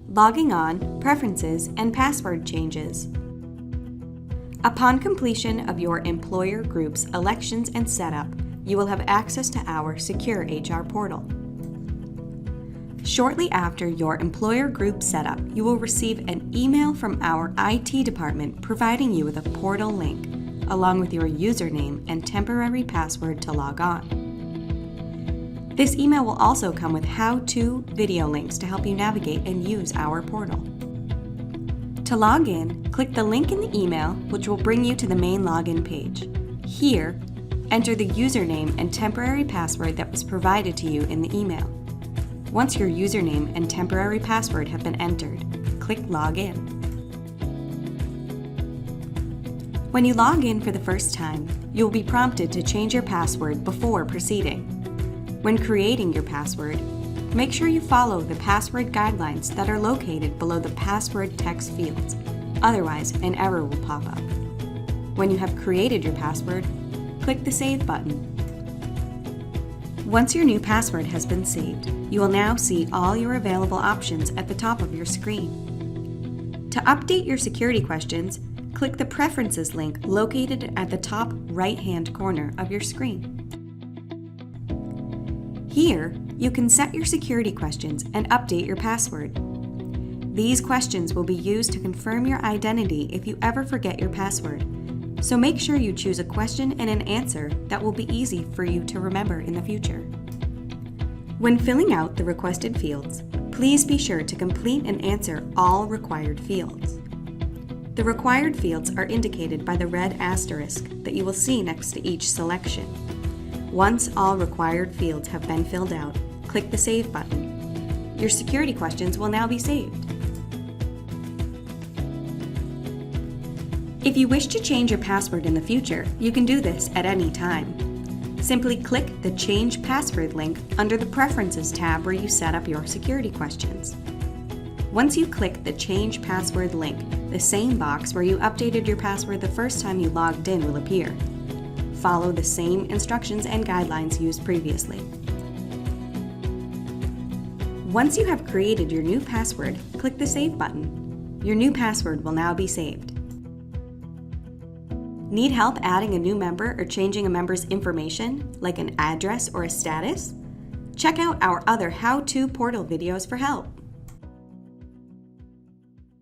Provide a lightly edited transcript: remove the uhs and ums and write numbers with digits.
logging on, preferences, and password changes. Upon completion of your employer group's elections and setup, you will have access to our secure HR portal. Shortly after your employer group setup, you will receive an email from our IT department providing you with a portal link, along with your username and temporary password to log on. This email will also come with how-to video links to help you navigate and use our portal. To log in, click the link in the email, which will bring you to the main login page. Here, enter the username and temporary password that was provided to you in the email. Once your username and temporary password have been entered, click Login. When you log in for the first time, you will be prompted to change your password before proceeding. When creating your password, make sure you follow the password guidelines that are located below the password text fields, otherwise an error will pop up. When you have created your password, click the Save button. Once your new password has been saved, you will now see all your available options at the top of your screen. To update your security questions, click the Preferences link located at the top right-hand corner of your screen. Here, you can set your security questions and update your password. These questions will be used to confirm your identity if you ever forget your password, so make sure you choose a question and an answer that will be easy for you to remember in the future. When filling out the requested fields, please be sure to complete and answer all required fields. The required fields are indicated by the red asterisk that you will see next to each selection. Once all required fields have been filled out, click the Save button. Your security questions will now be saved. If you wish to change your password in the future, you can do this at any time. Simply click the Change Password link under the Preferences tab where you set up your security questions. Once you click the Change Password link, the same box where you updated your password the first time you logged in will appear. Follow the same instructions and guidelines used previously. Once you have created your new password, click the Save button. Your new password will now be saved. Need help adding a new member or changing a member's information, like an address or a status? Check out our other how-to portal videos for help.